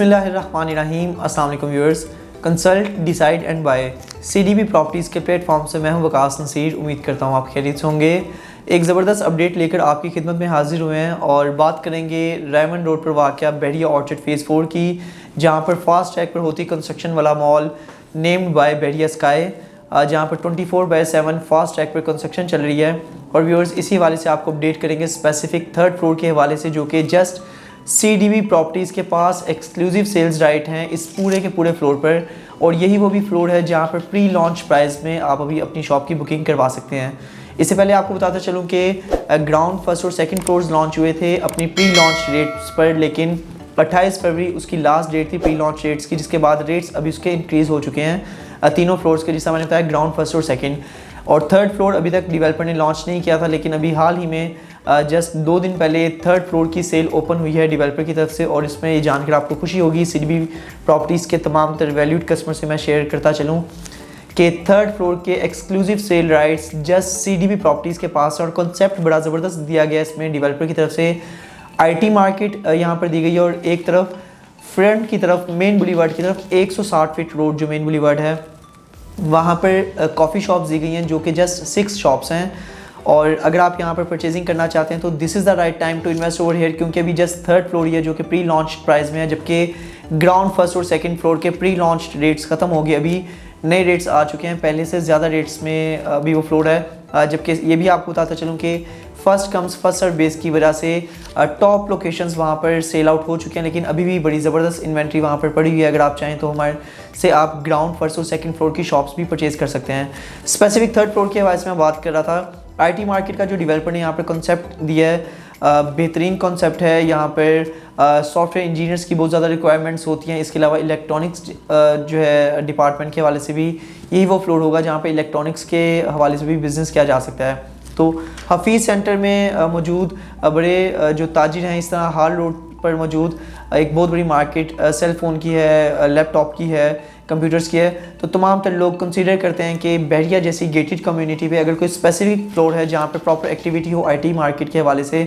बिस्मिल्लाहिर्रहमानिर्रहीम। अस्सलाम वालेकुम viewers. Consult decide and buy CDB properties के प्लेटफॉर्म से मैं हूं वकास नसीर। उम्मीद करता हूं आप खैरियत से होंगे। एक ज़बरदस्त अपडेट लेकर आपकी खिदमत में हाजिर हुए हैं और बात करेंगे रेमंड रोड पर वाक़या बेड़िया ऑर्चर्ड फेज़ 4 की, जहां पर फास्ट ट्रैक पर होती कंस्ट्रक्शन वाला mall named by Bediya sky, जहां पर 24/7 फास्ट ट्रैक पर कंस्ट्रक्शन चल रही है। और व्यूअर्स, इसी हवाले से आपको अपडेट करेंगे स्पेसिफिक थर्ड फ्लोर के हवाले से, जो कि जस्ट सीडीबी प्रॉपर्टीज़ के पास एक्सक्लूसिव सेल्स राइट हैं इस पूरे के पूरे फ्लोर पर। और यही वो भी फ्लोर है जहां पर प्री लॉन्च प्राइस में आप अभी अपनी शॉप की बुकिंग करवा सकते हैं। इससे पहले आपको बताता चलूं कि ग्राउंड फर्स्ट और सेकंड फ्लोर्स लॉन्च हुए थे अपनी प्री लॉन्च रेट्स पर, लेकिन 28 फरवरी उसकी लास्ट डेट थी प्री लॉन्च रेट्स की, जिसके बाद रेट्स अभी उसके इंक्रीज़ हो चुके हैं तीनों फ्लोर्स के, जिसका मैंने बताया ग्राउंड फर्स्ट और सेकंड। और थर्ड फ्लोर अभी तक डिवेलपर ने लॉन्च नहीं किया था, लेकिन अभी हाल ही में जस्ट 2 दिन पहले थर्ड फ्लोर की सेल ओपन हुई है डिवेलपर की तरफ से। और इसमें ये जानकर आपको खुशी होगी, सीडीबी प्रॉपर्टीज़ के तमाम तर वैल्यूड कस्टमर से मैं शेयर करता चलूँ कि थर्ड फ्लोर के exclusive sale rights just CDB properties के पास है। और कॉन्सेप्ट बड़ा ज़बरदस्त दिया गया इसमें डिवेलपर की तरफ से। आईटी मार्केट यहाँ पर दी गई है और एक तरफ फ्रंट की तरफ मेन बुलीवर्ड की तरफ 160 फीट रोड जो मेन बुलीवर्ड है वहाँ पर कॉफ़ी शॉप्स दी गई हैं, जो कि जस्ट 6 शॉप्स हैं। और अगर आप यहाँ पर परचेजिंग करना चाहते हैं तो this is the right time to invest over here, क्योंकि अभी जस्ट थर्ड फ्लोर ही है जो कि प्री लॉन्च प्राइस में है, जबकि ग्राउंड फर्स्ट और सेकंड फ्लोर के प्री लॉन्च रेट्स ख़त्म हो गए। अभी नए रेट्स आ चुके हैं, पहले से ज़्यादा रेट्स में अभी वो फ्लोर है। जबकि ये भी आपको बताता चलूँ कि first comes first serve base की वजह से टॉप लोकेशंस वहाँ पर सेल आउट हो चुके हैं, लेकिन अभी भी बड़ी ज़बरदस्त इन्वेंट्री वहाँ पर पड़ी हुई है। अगर आप चाहें तो हमारे से आप ग्राउंड फर्स्ट और सेकंड फ्लोर की शॉप्स भी परचेज़ कर सकते हैं। स्पेसिफिक थर्ड फ्लोर के हवाले से मैं बात कर रहा था। आईटी मार्केट का जो डेवलपर ने यहाँ पर कॉन्सेप्ट दिया है, बेहतरीन कॉन्सेप्ट है। यहाँ पर सॉफ्टवेयर इंजीनियर्स की बहुत ज़्यादा रिक्वायरमेंट्स होती हैं। इसके अलावा इलेक्ट्रॉनिक्स जो है डिपार्टमेंट के हवाले से भी यही वो फ्लोर होगा जहाँ पे इलेक्ट्रॉनिक्स के हवाले से भी बिज़नेस किया जा सकता है। तो हफीज़ सेंटर में मौजूद बड़े जो ताजिर हैं, इस तरह हाल रोड पर मौजूद एक बहुत बड़ी मार्केट सेल फ़ोन की है, लैपटॉप की है, कंप्यूटर्स की है। तो तमाम तर लोग कंसीडर करते हैं कि बेड़िया जैसी गेटेड कम्युनिटी पे अगर कोई स्पेसिफिक फ्लोर है जहाँ पर प्रॉपर एक्टिविटी हो आईटी मार्केट के हवाले से,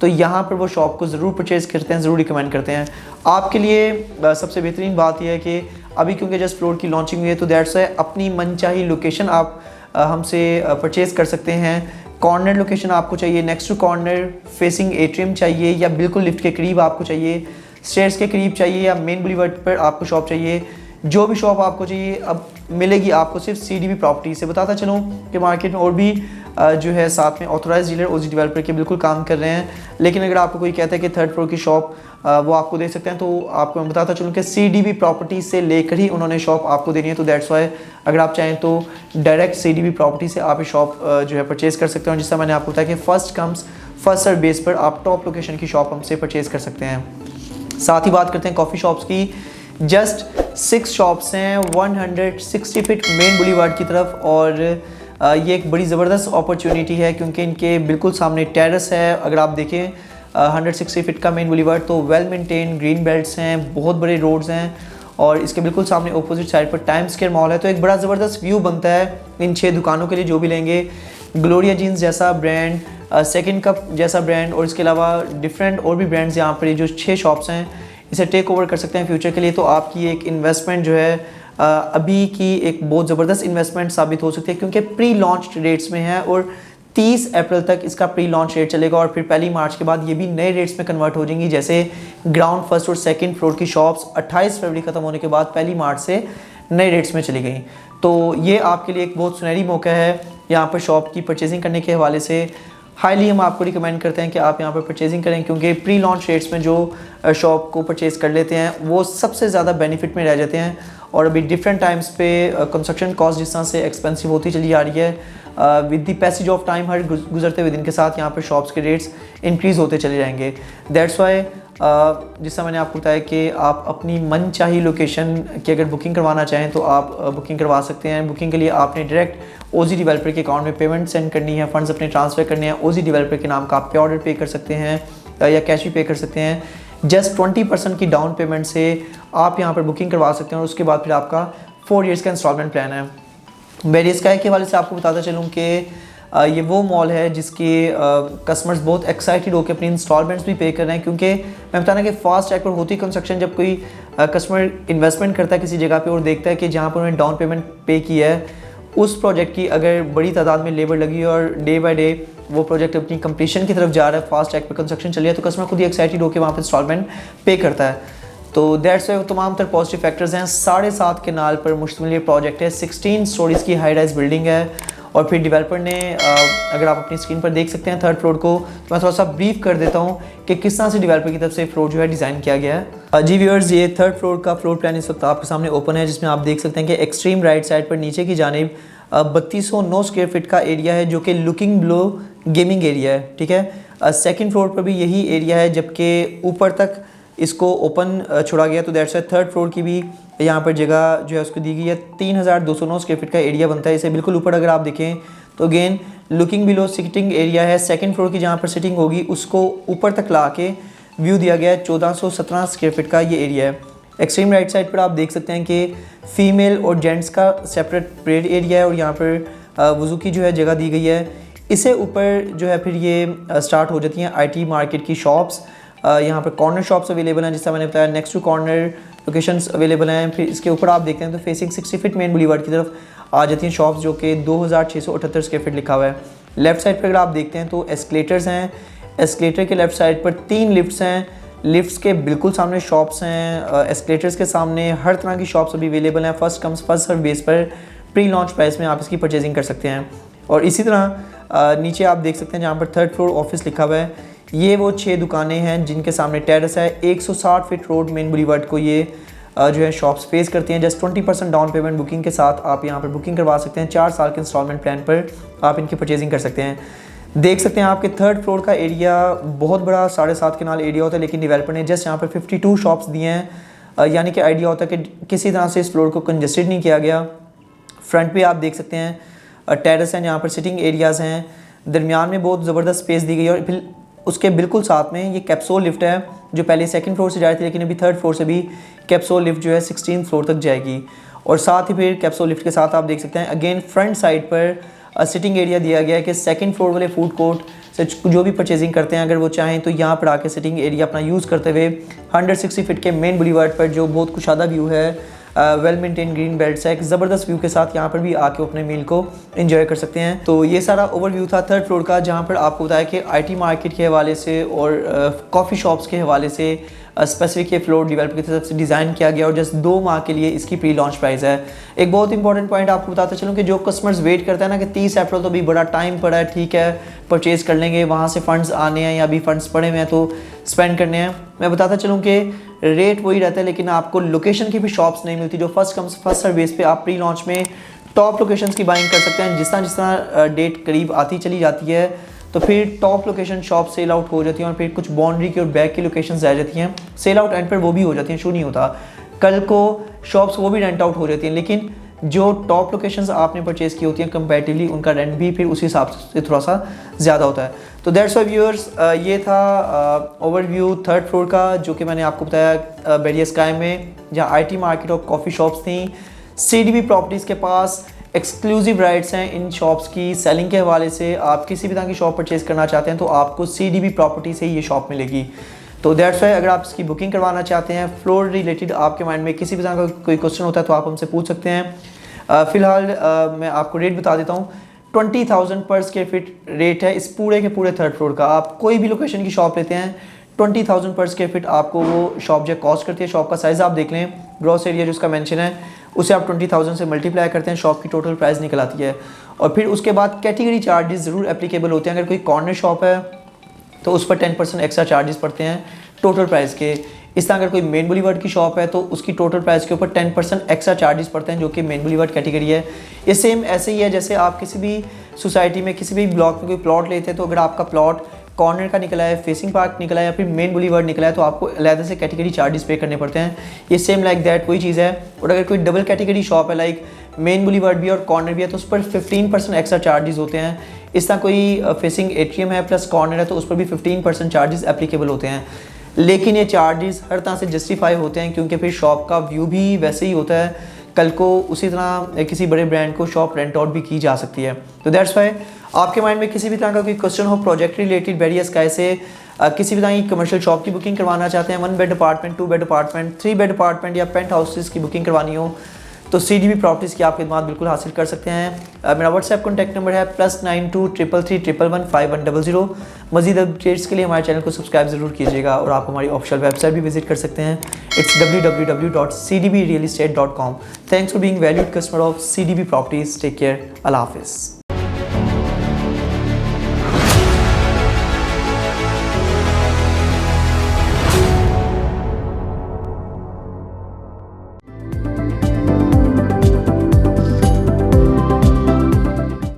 तो यहाँ पर वो शॉप को ज़रूर परचेज़ करते हैं, ज़रूर रिकमेंड करते हैं। आपके लिए सबसे बेहतरीन बात यह है कि अभी क्योंकि जस्ट फ्लोर की लॉन्चिंग हुई है, तो दैट्स वाई अपनी मनचाही लोकेशन आप हमसे परचेज़ कर सकते हैं। कॉर्नर लोकेशन आपको चाहिए, next to corner facing atrium चाहिए, या बिल्कुल लिफ्ट के करीब आपको चाहिए, स्टेयर्स के करीब चाहिए, या मेन बुलीवर्ड पर आपको शॉप चाहिए, जो भी शॉप आपको चाहिए अब मिलेगी आपको सिर्फ सीडीबी प्रॉपर्टी से। बताता चलूँ कि मार्केट में और भी जो है साथ में ऑथराइज डीलर ओजी डेवलपर के बिल्कुल काम कर रहे हैं, लेकिन अगर आपको कोई कहता है कि थर्ड फ्लोर की शॉप वो आपको दे सकते हैं, तो आपको मैं बताता चलूँ कि सीडीबी प्रॉपर्टी से लेकर ही उन्होंने शॉप आपको देनी है। तो दैट्स वाई अगर आप चाहें तो डायरेक्ट सीडीबी प्रॉपर्टी से आप ये शॉप जो है परचेज़ कर सकते हैं। जिससे मैंने आपको बताया कि first comes first serve base पर आप टॉप लोकेशन की शॉप हमसे परचेज़ कर सकते हैं। साथ ही बात करते हैं कॉफ़ी शॉप्स की। जस्ट 6 शॉप्स हैं 160 फीट मेन बुलीवर्ड की तरफ, और ये एक बड़ी ज़बरदस्त अपॉर्चुनिटी है क्योंकि इनके बिल्कुल सामने टेरेस है। अगर आप देखें 160 फीट का मेन बुलीवर्ड, तो वेल मेंटेन ग्रीन बेल्ट्स हैं, बहुत बड़े रोड्स हैं, और इसके बिल्कुल सामने अपोजिट साइड पर टाइम स्क्वायर मॉल है। तो एक बड़ा ज़बरदस्त व्यू बनता है इन 6 दुकानों के लिए जो भी लेंगे। ग्लोरिया जीन्स जैसा ब्रांड, सेकंड कप जैसा ब्रांड, और इसके अलावा डिफरेंट और भी ब्रांड्स यहाँ पर जो 6 शॉप्स हैं इसे टेक ओवर कर सकते हैं फ्यूचर के लिए। तो आपकी एक इन्वेस्टमेंट जो है अभी की एक बहुत ज़बरदस्त इन्वेस्टमेंट साबित हो सकती है, क्योंकि प्री लॉन्च रेट्स में है और 30 अप्रैल तक इसका प्री लॉन्च रेट चलेगा, और फिर 1 मार्च के बाद ये भी नए रेट्स में कन्वर्ट हो जाएंगी। जैसे ग्राउंड फर्स्ट और सेकंड फ्लोर की शॉप्स 28 फरवरी ख़त्म होने के बाद 1 मार्च से नए रेट्स में चली गई। तो ये आपके लिए एक बहुत सुनहरी मौका है यहाँ पर शॉप की परचेजिंग करने के हवाले से। हाईली हम आपको रिकमेंड करते हैं कि आप यहाँ पर परचेजिंग करें, क्योंकि प्री लॉन्च रेट्स में जो शॉप को परचेज़ कर लेते हैं वो सबसे ज़्यादा बेनिफिट में रह जाते हैं। और अभी डिफरेंट टाइम्स पे कंस्ट्रक्शन कॉस्ट जिस तरह से एक्सपेंसिव होती चली आ रही है, with the passage of time हर गुजरते हुए दिन के साथ यहाँ पर शॉप्स के रेट्स इंक्रीज़ होते चले जाएंगे। दैट्स वाई जिससे मैंने आपको बताया कि आप अपनी मनचाही लोकेशन की अगर बुकिंग करवाना चाहें तो आप बुकिंग करवा सकते हैं। बुकिंग के लिए आपने डायरेक्ट ओजी डेवलपर के अकाउंट में पेमेंट सेंड करनी है, फंड्स अपने ट्रांसफ़र करने हैं। ओजी डेवलपर के नाम का आप पे ऑर्डर पे कर सकते हैं या कैश भी पे कर सकते हैं। जस्ट 20% की डाउन पेमेंट से आप यहाँ पर बुकिंग करवा सकते हैं, और उसके बाद फिर आपका 4 ईयर्स का इंस्टॉलमेंट प्लान है। बेड़िया स्काई के हवाले से आपको बताता चलूँ कि ये वो मॉल है जिसके कस्टमर्स बहुत एक्साइटेड होकर अपनी इंस्टॉलमेंट्स भी पे कर रहे हैं, क्योंकि मैं बताना कि फास्ट ट्रैक पर होती कंस्ट्रक्शन जब कोई कस्टमर इन्वेस्टमेंट करता है किसी जगह पे और देखता है कि जहाँ पर उन्होंने डाउन पेमेंट पे किया है उस प्रोजेक्ट की अगर बड़ी तादाद में लेबर लगी और डे बाय डे वो प्रोजेक्ट अपनी कंप्लीशन की तरफ जा रहा है, फास्ट ट्रैक पर कंस्ट्रक्शन चल रही है, तो कस्टमर खुद ही एक्साइटेड होकर वहाँ पर इंस्टॉलमेंट पे करता है। तो दैट्स वाई तमाम तर पॉजिटिव फैक्टर्स हैं। 7.5 केनाल पर मुश्तमिल ये प्रोजेक्ट है, 16 स्टोरीज़ की हाई राइज बिल्डिंग है। और फिर डेवलपर ने अगर आप अपनी स्क्रीन पर देख सकते हैं थर्ड फ्लोर को, तो मैं थोड़ा सा ब्रीफ कर देता हूँ कि किस तरह से डेवलपर की तरफ से फ्लोर जो है डिज़ाइन किया गया है। जी व्यूअर्स, ये थर्ड फ्लोर का फ्लोर प्लान इस वक्त आपके सामने ओपन है, जिसमें आप देख सकते हैं कि एक्सट्रीम राइट साइड पर नीचे की जानिब 3209 स्क्वायर फीट का एरिया है जो कि लुकिंग बिलो गेमिंग एरिया है। ठीक है, सेकंड फ्लोर पर भी यही एरिया है, जबकि ऊपर तक इसको ओपन छोड़ा गया। तो दैट्स वाई थर्ड फ्लोर की भी यहाँ पर जगह जो है उसको दी गई है। 3209 स्क्वायर फीट का एरिया बनता है। इसे बिल्कुल ऊपर अगर आप देखें तो again looking below sitting area है। सेकंड फ्लोर की जहाँ पर सिटिंग होगी उसको ऊपर तक ला के व्यू दिया गया है। 1417 स्क्वायर फीट का ये एरिया है। एक्सट्रीम राइट साइड पर आप देख सकते हैं कि फीमेल और जेंट्स का सेपरेट प्रेड एरिया है और यहाँ पर वज़ू की जो है जगह दी गई है। इससे ऊपर जो है फिर ये स्टार्ट हो जाती हैं IT मार्केट की शॉप्स। यहाँ पर कॉर्नर शॉप्स अवेलेबल हैं, जिससे मैंने बताया next to corner locations available हैं। फिर इसके ऊपर आप देखते हैं तो फेसिंग 60 फीट मेन बुलीवार्ड की तरफ आ जाती हैं शॉप्स, जो कि 2678 स्क्वायर फीट लिखा हुआ है। लेफ्ट साइड पर अगर आप देखते हैं तो एस्केलेटर्स हैं। एस्केलेटर के लेफ्ट साइड पर 3 लिफ्ट्स हैं। लिफ्ट्स के बिल्कुल सामने शॉप्स हैं। एस्केलेटर्स के सामने हर तरह की शॉप्स अभी अवेलेबल हैं। First comes first serve base पर प्री लॉन्च प्राइस में आप इसकी परचेजिंग कर सकते हैं। और इसी तरह नीचे आप देख सकते हैं जहाँ पर थर्ड फ्लोर ऑफिस लिखा हुआ है, ये वो 6 दुकानें हैं जिनके सामने टेरेस है। 160 फीट रोड मेन बुलीवार्ड को ये जो है शॉप्स फेस करती हैं। जस्ट 20% डाउन पेमेंट बुकिंग के साथ आप यहाँ पर बुकिंग करवा सकते हैं। 4 साल के इंस्टॉलमेंट प्लान पर आप इनकी परचेजिंग कर सकते हैं। देख सकते हैं आपके थर्ड फ्लोर का एरिया बहुत बड़ा 7.5 केनाल एरिया होता है, लेकिन डेवलपर ने जस्ट यहाँ पर 52 शॉप्स दिए हैं, यानी कि आइडिया होता है कि किसी तरह से इस फ्लोर को कंजस्टेड नहीं किया गया। फ्रंट पे आप देख सकते हैं टेरेस हैं, जहाँ पर सिटिंग एरियाज़ हैं। दरमियान में बहुत ज़बरदस्त स्पेस दी गई है और फिर उसके बिल्कुल साथ में ये कैप्सूल लिफ्ट है जो पहले सेकंड फ्लोर से जा रही थी, लेकिन अभी थर्ड फ्लोर से भी कैप्सूल लिफ्ट जो है 16 फ्लोर तक जाएगी। और साथ ही फिर कैप्सूल लिफ्ट के साथ आप देख सकते हैं अगेन फ्रंट साइड पर सिटिंग एरिया दिया गया है कि सेकंड फ्लोर वाले फूड कोर्ट से जो भी परचेजिंग करते हैं अगर वो चाहें तो यहाँ पर आके सिटिंग एरिया अपना यूज़ करते हुए 160 फीट के मेन बुलीवार्ड पर जो बहुत कुशादा व्यू है, वेल मेंटेन ग्रीन बेल्ट है, एक ज़बरदस्त व्यू के साथ यहाँ पर भी आके अपने मील को एंजॉय कर सकते हैं। तो ये सारा ओवरव्यू था थर्ड फ्लोर का, जहाँ पर आपको बताया कि IT मार्केट के हवाले से और कॉफ़ी शॉप्स के हवाले से स्पेसिफिक ये फ्लोर डेवलपर की तरफ से डिज़ाइन किया गया और जस्ट 2 माह के लिए इसकी प्री लॉन्च प्राइस है। एक बहुत इंपॉर्टेंट पॉइंट आपको बताते चलूँ कि जो कस्टमर्स वेट करते हैं ना कि 30 अप्रैल तो अभी बड़ा टाइम पड़ा है, ठीक है परचेज़ कर लेंगे, वहाँ से फ़ंड्स आने हैं या अभी फ़ंड्स पड़े हुए हैं तो स्पेंड करने हैं। मैं बताता चलूँ कि रेट वही रहता है, लेकिन आपको लोकेशन की भी शॉप्स नहीं मिलती। जो first comes first serve base पे आप प्री लॉन्च में टॉप लोकेशंस की बाइंग कर सकते हैं। जिस तरह डेट करीब आती चली जाती है तो फिर top location shop sell out हो जाती हैं और फिर कुछ बाउंड्री की और बैक की लोकेशंस रह जाती हैं। सेल आउट एंड पर वो भी हो जाती हैं, शो नहीं होता। कल को शॉप्स वो भी रेंट आउट हो जाती हैं, लेकिन जो टॉप लोकेशंस आपने परचेज़ की होती हैं कंपैरेटिवली उनका रेंट भी फिर उसी हिसाब से थोड़ा सा ज़्यादा होता है। तो दैट्स वाई व्यूअर्स, ये था ओवरव्यू थर्ड फ्लोर का, जो कि मैंने आपको बताया बेरिया स्काई में, जहाँ IT मार्केट और कॉफ़ी शॉप्स थी। CDB प्रॉपर्टीज़ के पास एक्सक्लूसिव राइट्स हैं इन शॉप्स की सेलिंग के हवाले से। आप किसी भी तरह की शॉप परचेज़ करना चाहते हैं तो आपको CDB प्रॉपर्टी से ही ये शॉप मिलेगी। तो दैट्स वाई अगर आप इसकी बुकिंग करवाना चाहते हैं, फ्लोर रिलेटेड आपके माइंड में किसी भी तरह का कोई क्वेश्चन होता है तो आप हमसे पूछ सकते हैं। फ़िलहाल मैं आपको रेट बता देता हूँ। 20,000 पर स्क्वायर फीट रेट है इस पूरे के पूरे थर्ड फ्लोर का। आप कोई भी लोकेशन की शॉप लेते हैं 20,000 पर स्क्वायर फीट आपको वो शॉप जो कॉस्ट करती है। शॉप का साइज़ आप देख लें, ग्रॉस एरिया जो उसका मेंशन है उसे आप 20,000 से मल्टीप्लाई करते हैं, शॉप की टोटल प्राइस निकल आती है। और फिर उसके बाद कैटेगरी चार्जेस ज़रूर एप्लीकेबल होते हैं। अगर कोई कॉर्नर शॉप है तो उस पर 10% एक्स्ट्रा चार्जेस पड़ते हैं टोटल प्राइस के। इस तरह अगर कोई मेन बुलीवार्ड की शॉप है तो उसकी टोटल प्राइस के ऊपर 10% एक्स्ट्रा चार्जेस पड़ते हैं, जो कि मेन बुलीवार्ड कैटेगरी है। ये सेम ऐसे ही है जैसे आप किसी भी सोसाइटी में किसी भी ब्लॉक में कोई प्लॉट लेते हैं, तो अगर आपका प्लॉट कॉर्नर का निकला है, फेसिंग पार्क निकला है या फिर मेन बुलीवार्ड निकला है तो आपको अलग से कैटेगरी चार्जेस पे करने पड़ते हैं। ये सेम लाइक दैट वही चीज़ है। और अगर कोई डबल कैटेगरी शॉप है लाइक मेन बुलीवार्ड भी और कॉर्नर भी है तो उस पर 15% एक्स्ट्रा चार्जेस होते हैं। इस तरह कोई फेसिंग एट्रियम है प्लस कॉर्नर है तो उस पर भी 15% चार्जेस एप्लीकेबल होते हैं। लेकिन ये चार्जेस हर तरह से जस्टिफाई होते हैं क्योंकि फिर शॉप का व्यू भी वैसे ही होता है, कल को उसी तरह किसी बड़े ब्रांड को शॉप रेंट आउट भी की जा सकती है। तो दैट्स वाई आपके माइंड में किसी भी तरह का कोई क्वेश्चन हो प्रोजेक्ट रिलेटेड, वेरियस स्काई से किसी भी तरह की कमर्शियल शॉप की बुकिंग करवाना चाहते हैं, 1 bed apartment, 2 bed apartment, 3 bed apartment या पेंट हाउसेस की बुकिंग करवानी हो, तो CDB प्रॉपर्टीज़ की आप खिदमत बिल्कुल हासिल कर सकते हैं। मेरा व्हाट्सएप कॉन्टैक्ट नंबर है +92 333 111 5100। मज़ीद अपडेट्स के लिए हमारे चैनल को सब्सक्राइब ज़रूर कीजिएगा और आप हमारी ऑफिशियल वेबसाइट भी विजिट कर सकते हैं। It's www.cdbrealestate.com। Thanks for being valued customer of CDB properties. Take care. Allah हाफिज़।